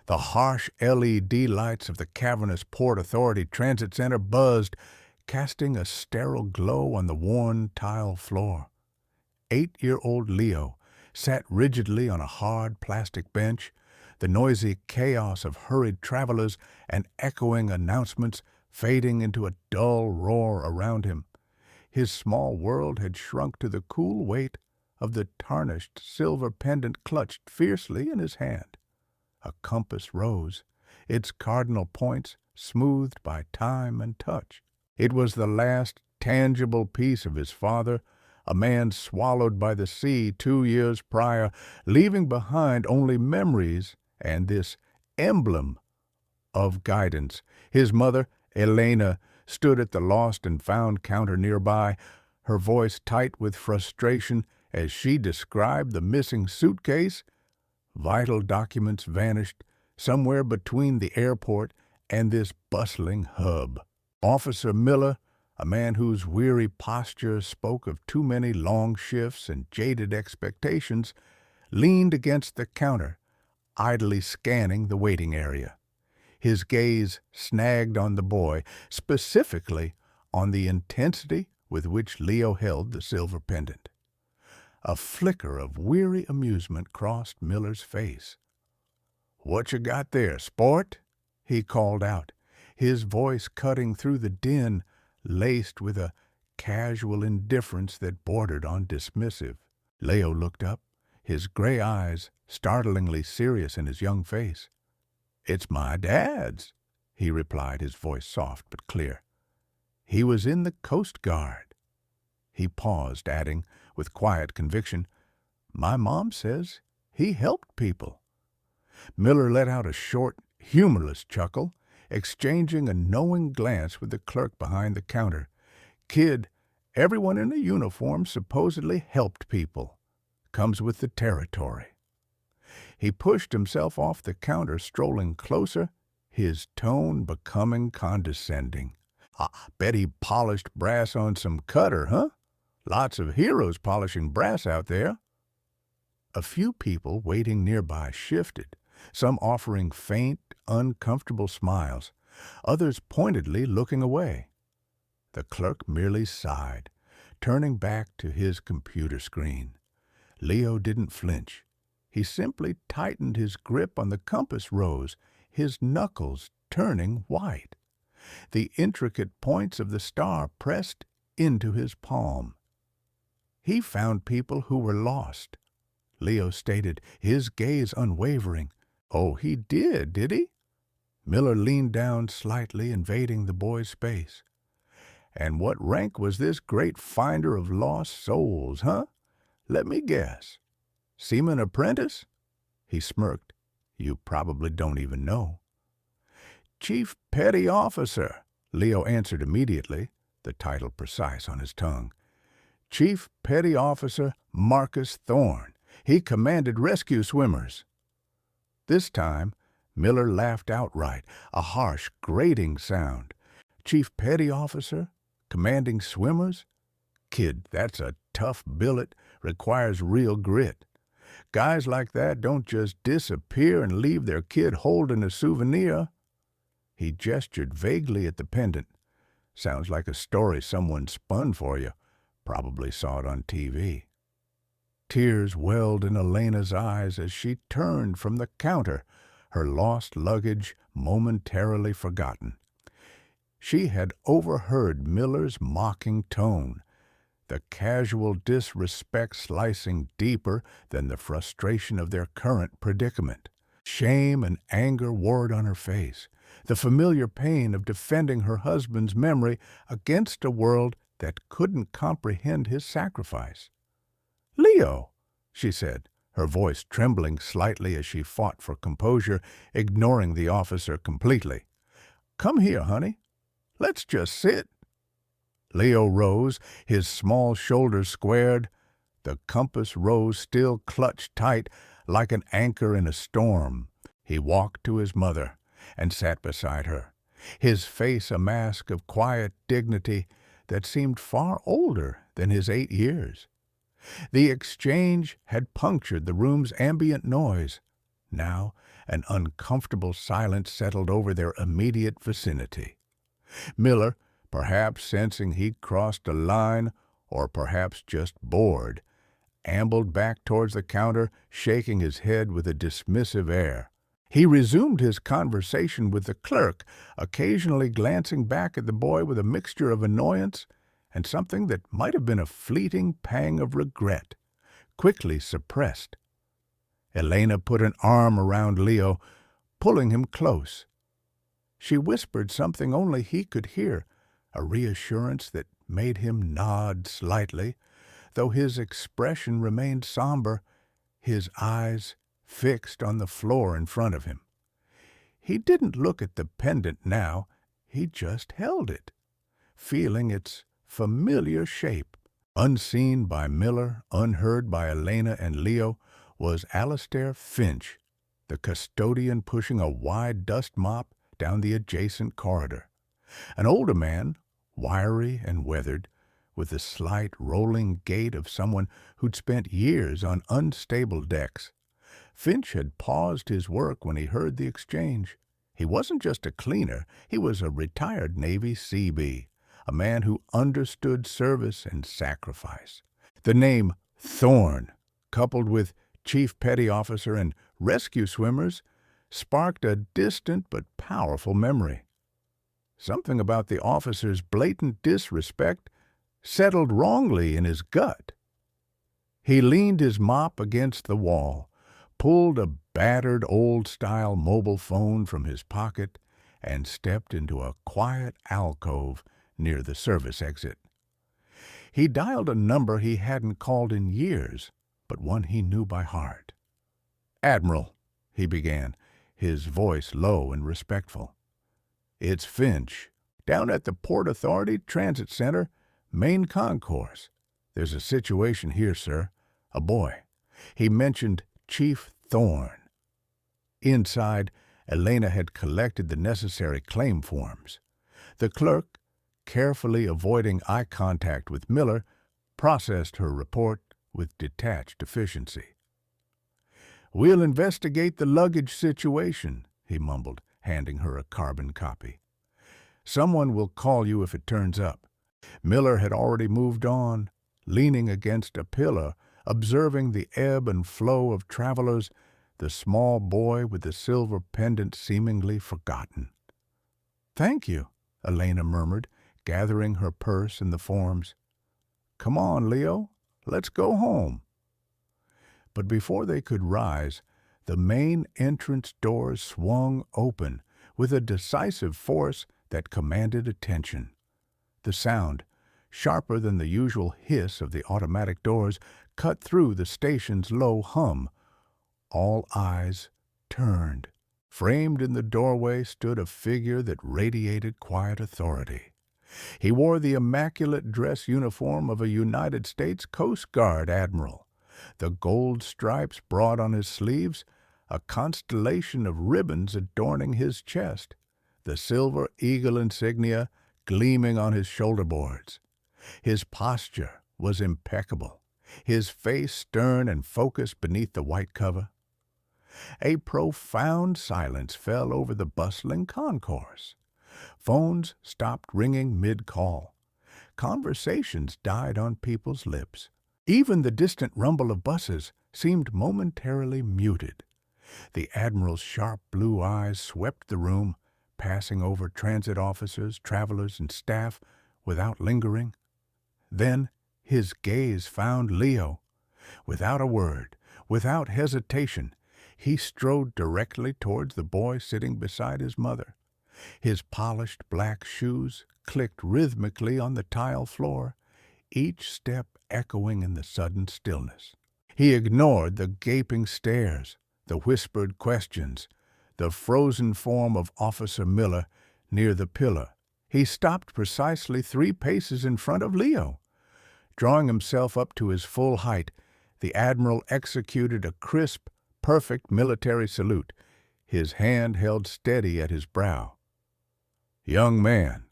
The harsh LED lights of the cavernous Port Authority Transit Center buzzed, casting a sterile glow on the worn tile floor. 8-year-old Leo sat rigidly on a hard plastic bench, the noisy chaos of hurried travelers and echoing announcements fading into a dull roar around him. His small world had shrunk to the cool weight of the tarnished silver pendant clutched fiercely in his hand. A compass rose, its cardinal points smoothed by time and touch. It was the last tangible piece of his father, a man swallowed by the sea 2 years prior, leaving behind only memories and this emblem of guidance. His mother, Elena, stood at the lost and found counter nearby, her voice tight with frustration as she described the missing suitcase. Vital documents vanished somewhere between the airport and this bustling hub. Officer Miller, a man whose weary posture spoke of too many long shifts and jaded expectations, leaned against the counter, idly scanning the waiting area. His gaze snagged on the boy, specifically on the intensity with which Leo held the silver pendant. A flicker of weary amusement crossed Miller's face. "What you got there, sport?" he called out, his voice cutting through the din, laced with a casual indifference that bordered on dismissive. Leo looked up, his gray eyes startlingly serious in his young face. "It's my dad's," he replied, his voice soft but clear. "He was in the Coast Guard." He paused, adding, with quiet conviction, "My mom says he helped people." Miller let out a short, humorless chuckle, exchanging a knowing glance with the clerk behind the counter. "Kid, everyone in a uniform supposedly helped people. Comes with the territory." He pushed himself off the counter, strolling closer, his tone becoming condescending. "I bet he polished brass on some cutter, huh? Lots of heroes polishing brass out there." A few people waiting nearby shifted, some offering faint, uncomfortable smiles, others pointedly looking away. The clerk merely sighed, turning back to his computer screen. Leo didn't flinch. He simply tightened his grip on the compass rose, his knuckles turning white. The intricate points of the star pressed into his palm. "He found people who were lost," Leo stated, his gaze unwavering. "Oh, he did he?" Miller leaned down slightly, invading the boy's space. "And what rank was this great finder of lost souls, huh? Let me guess. Seaman apprentice?" He smirked. "You probably don't even know." "Chief Petty Officer," Leo answered immediately, the title precise on his tongue. "Chief Petty Officer Marcus Thorne. He commanded rescue swimmers." This time, Miller laughed outright, a harsh, grating sound. "Chief Petty Officer? Commanding swimmers? Kid, that's a tough billet, requires real grit. Guys like that don't just disappear and leave their kid holding a souvenir." He gestured vaguely at the pendant. "Sounds like a story someone spun for you. Probably saw it on TV." Tears welled in Elena's eyes as she turned from the counter, her lost luggage momentarily forgotten. She had overheard Miller's mocking tone, the casual disrespect slicing deeper than the frustration of their current predicament. Shame and anger warred on her face, the familiar pain of defending her husband's memory against a world that couldn't comprehend his sacrifice. "Leo," she said, her voice trembling slightly as she fought for composure, ignoring the officer completely. "Come here, honey. Let's just sit." Leo rose, his small shoulders squared. The compass rose still clutched tight, like an anchor in a storm. He walked to his mother and sat beside her, his face a mask of quiet dignity that seemed far older than his 8 years. The exchange had punctured the room's ambient noise. Now, An uncomfortable silence settled over their immediate vicinity. Miller, perhaps sensing he'd crossed a line, or perhaps just bored, ambled back towards the counter, shaking his head with a dismissive air. He resumed his conversation with the clerk, occasionally glancing back at the boy with a mixture of annoyance and something that might have been a fleeting pang of regret, quickly suppressed. Elena put an arm around Leo, pulling him close. She whispered something only he could hear, a reassurance that made him nod slightly, though his expression remained somber, his eyes fixed on the floor in front of him. He didn't look at the pendant now, he just held it, feeling its familiar shape. Unseen by Miller, unheard by Elena and Leo, was Alistair Finch, the custodian pushing a wide dust mop down the adjacent corridor. An older man, wiry and weathered, with the slight rolling gait of someone who'd spent years on unstable decks. Finch had paused his work when he heard the exchange. He wasn't just a cleaner, he was a retired Navy Seabee, a man who understood service and sacrifice. The name Thorne, coupled with Chief Petty Officer and rescue swimmers, sparked a distant but powerful memory. Something about the officer's blatant disrespect settled wrongly in his gut. He leaned his mop against the wall, pulled a battered old-style mobile phone from his pocket, and stepped into a quiet alcove near the service exit. He dialed a number he hadn't called in years, but one he knew by heart. "Admiral," he began, his voice low and respectful. "It's Finch, down at the Port Authority Transit Center, main concourse. There's a situation here, sir. A boy." He mentioned Chief Thorne. Inside, Elena had collected the necessary claim forms. The clerk, carefully avoiding eye contact with Miller, processed her report with detached efficiency. "We'll investigate the luggage situation," he mumbled, handing her a carbon copy. "Someone will call you if it turns up." Miller had already moved on, leaning against a pillar, observing the ebb and flow of travelers, the small boy with the silver pendant seemingly forgotten. "Thank you," Elena murmured, gathering her purse and the forms. "Come on, Leo, let's go home." But before they could rise, the main entrance doors swung open with a decisive force that commanded attention. The sound, sharper than the usual hiss of the automatic doors, cut through the station's low hum. All eyes turned. Framed in the doorway stood a figure that radiated quiet authority. He wore the immaculate dress uniform of a United States Coast Guard admiral, the gold stripes broad on his sleeves, a constellation of ribbons adorning his chest, the silver eagle insignia gleaming on his shoulder boards. His posture was impeccable, his face stern and focused beneath the white cover. A profound silence fell over the bustling concourse. Phones stopped ringing mid-call. Conversations died on people's lips. Even the distant rumble of buses seemed momentarily muted. The Admiral's sharp blue eyes swept the room, passing over transit officers, travelers, and staff without lingering. Then his gaze found Leo. Without a word, without hesitation, he strode directly towards the boy sitting beside his mother. His polished black shoes clicked rhythmically on the tile floor, each step echoing in the sudden stillness. He ignored the gaping stares, the whispered questions, the frozen form of Officer Miller near the pillar. He stopped precisely 3 paces in front of Leo. Drawing himself up to his full height, the Admiral executed a crisp, perfect military salute, his hand held steady at his brow. "Young man,"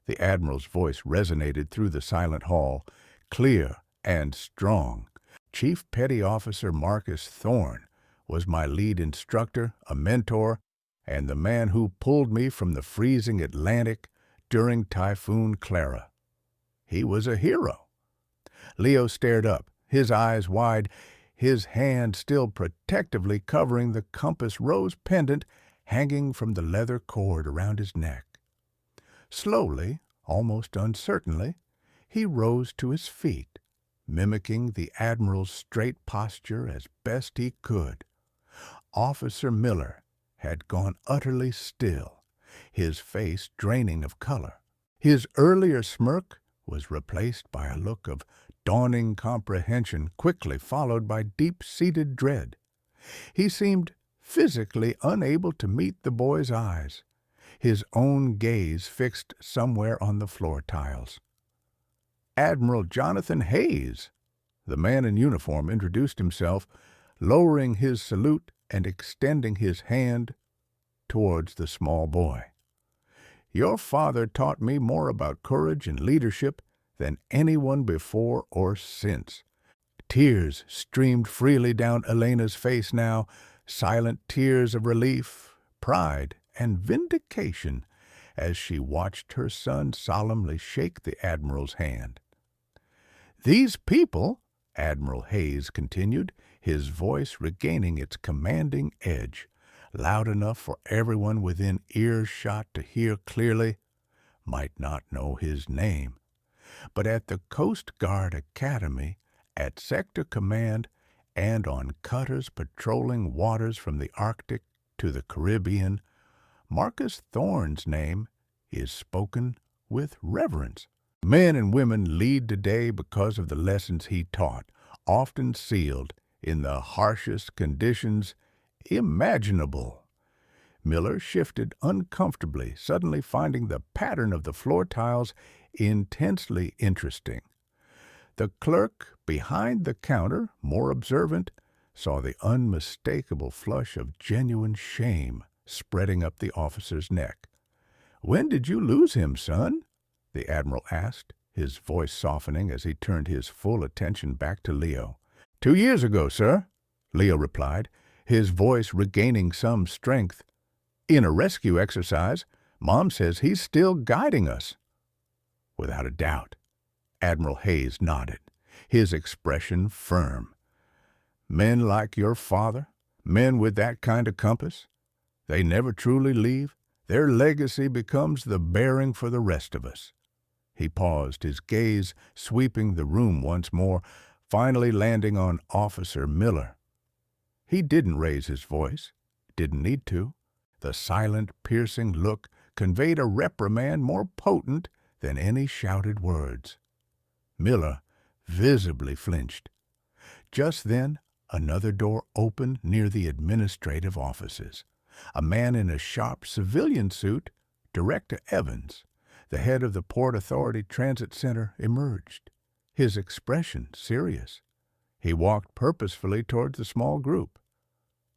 the Admiral's voice resonated through the silent hall, clear and strong. Chief Petty Officer Marcus Thorne was my lead instructor, a mentor, and the man who pulled me from the freezing Atlantic during Typhoon Clara. He was a hero. Leo stared up, his eyes wide, his hand still protectively covering the compass rose pendant hanging from the leather cord around his neck. Slowly, almost uncertainly, he rose to his feet, mimicking the Admiral's straight posture as best he could. Officer Miller had gone utterly still, his face draining of color. His earlier smirk was replaced by a look of dawning comprehension, quickly followed by deep-seated dread. He seemed physically unable to meet the boy's eyes, his own gaze fixed somewhere on the floor tiles. "Admiral Jonathan Hayes," the man in uniform introduced himself, lowering his salute and extending his hand towards the small boy. "Your father taught me more about courage and leadership than anyone before or since." Tears streamed freely down Elena's face now, silent tears of relief, pride, and vindication, as she watched her son solemnly shake the Admiral's hand. "These people," Admiral Hayes continued, his voice regaining its commanding edge, loud enough for everyone within earshot to hear clearly, might not know his name, but at the Coast Guard Academy, at Sector Command, and on cutters patrolling waters from the Arctic to the Caribbean, Marcus Thorne's name is spoken with reverence. Men and women lead today because of the lessons he taught, often sealed in the harshest conditions imaginable. Miller shifted uncomfortably, suddenly finding the pattern of the floor tiles intensely interesting. The clerk behind the counter, more observant, saw the unmistakable flush of genuine shame spreading up the officer's neck. "When did you lose him, son?" the Admiral asked, his voice softening as he turned his full attention back to Leo. 2 years ago, sir," Leo replied, his voice regaining some strength. "In a rescue exercise. Mom says he's still guiding us." "Without a doubt." Admiral Hayes nodded, his expression firm. "Men like your father, men with that kind of compass, they never truly leave. Their legacy becomes the bearing for the rest of us." He paused, his gaze sweeping the room once more, finally landing on Officer Miller. He didn't raise his voice, didn't need to. The silent, piercing look conveyed a reprimand more potent than any shouted words. Miller visibly flinched. Just then, another door opened near the administrative offices. A man in a sharp civilian suit, Director Evans, the head of the Port Authority Transit Center, emerged, his expression serious. He walked purposefully towards the small group.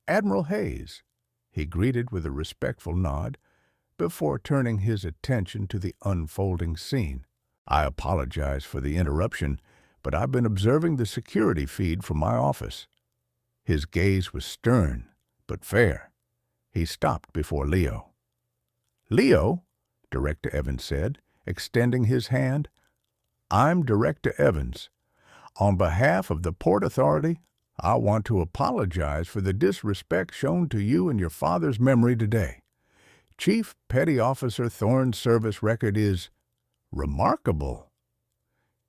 "Admiral Hayes," he greeted with a respectful nod, before turning his attention to the unfolding scene. "I apologize for the interruption, but I've been observing the security feed from my office." His gaze was stern, but fair. He stopped before Leo. "Leo," Director Evans said, extending his hand, "I'm Director Evans. On behalf of the Port Authority, I want to apologize for the disrespect shown to you and your father's memory today. Chief Petty Officer Thorne's service record is remarkable."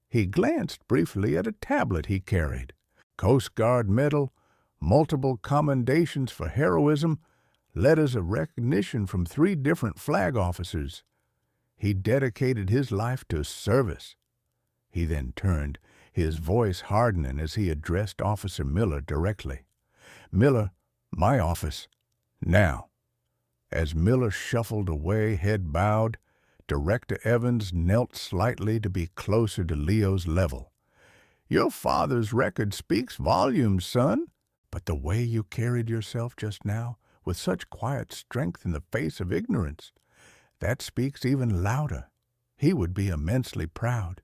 He glanced briefly at a tablet he carried. Coast Guard Medal, multiple commendations for heroism, letters of recognition from 3 different flag officers. He dedicated his life to service. He then turned, his voice hardening as he addressed Officer Miller directly. "Miller, my office. Now." As Miller shuffled away, head bowed, Director Evans knelt slightly to be closer to Leo's level. "Your father's record speaks volumes, son, but the way you carried yourself just now, with such quiet strength in the face of ignorance, that speaks even louder. He would be immensely proud."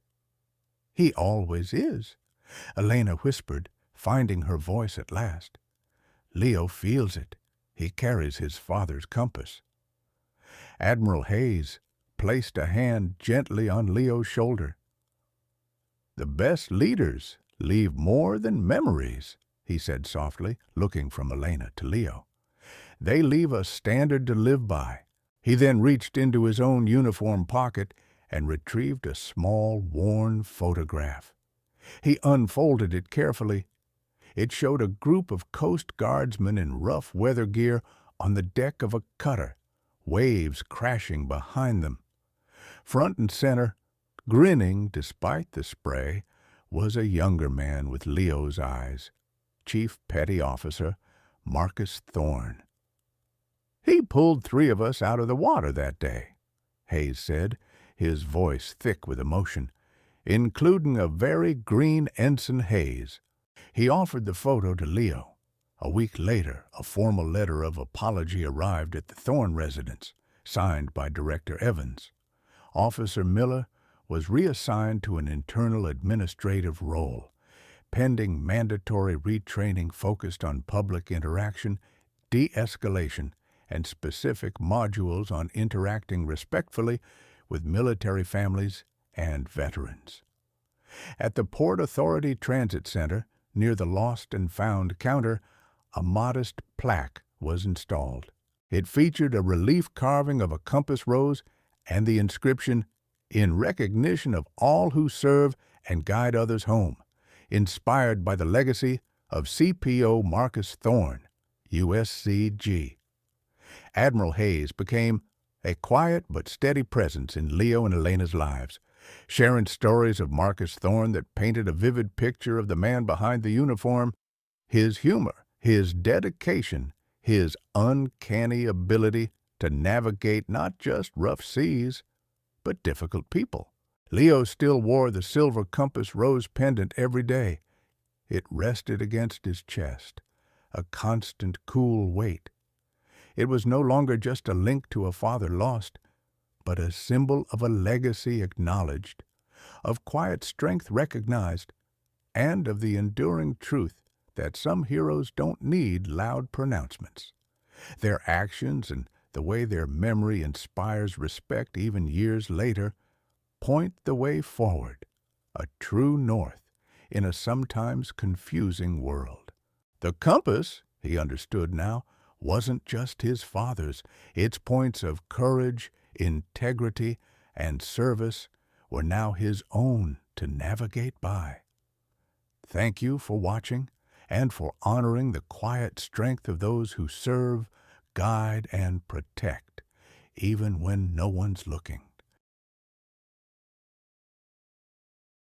"He always is," Elena whispered, finding her voice at last. Leo feels it. He carries his father's compass. Admiral Hayes placed a hand gently on Leo's shoulder. "The best leaders leave more than memories," he said softly, looking from Elena to Leo. "They leave a standard to live by." He then reached into his own uniform pocket and retrieved a small, worn photograph. He unfolded it carefully. It showed a group of Coast Guardsmen in rough weather gear on the deck of a cutter, waves crashing behind them. Front and center, grinning despite the spray, was a younger man with Leo's eyes, Chief Petty Officer Marcus Thorne. "He pulled 3 of us out of the water that day," Hayes said, his voice thick with emotion, "including a very green Ensign Hayes." He offered the photo to Leo. A week later, a formal letter of apology arrived at the Thorne residence, signed by Director Evans. Officer Miller was reassigned to an internal administrative role, pending mandatory retraining focused on public interaction, de-escalation, and specific modules on interacting respectfully with military families and veterans. At the Port Authority Transit Center, near the Lost and Found counter, a modest plaque was installed. It featured a relief carving of a compass rose and the inscription, "In recognition of all who serve and guide others home," inspired by the legacy of CPO Marcus Thorne, USCG. Admiral Hayes became a quiet but steady presence in Leo and Elena's lives, sharing stories of Marcus Thorne that painted a vivid picture of the man behind the uniform, his humor, his dedication, his uncanny ability to navigate not just rough seas, but difficult people. Leo still wore the silver compass rose pendant every day. It rested against his chest, a constant cool weight. It was no longer just a link to a father lost, but a symbol of a legacy acknowledged, of quiet strength recognized, and of the enduring truth that some heroes don't need loud pronouncements. Their actions and the way their memory inspires respect even years later point the way forward, a true north in a sometimes confusing world. The compass, he understood now, wasn't just his father's. Its points of courage, integrity, and service were now his own to navigate by. Thank you for watching and for honoring the quiet strength of those who serve, guide, and protect, even when no one's looking.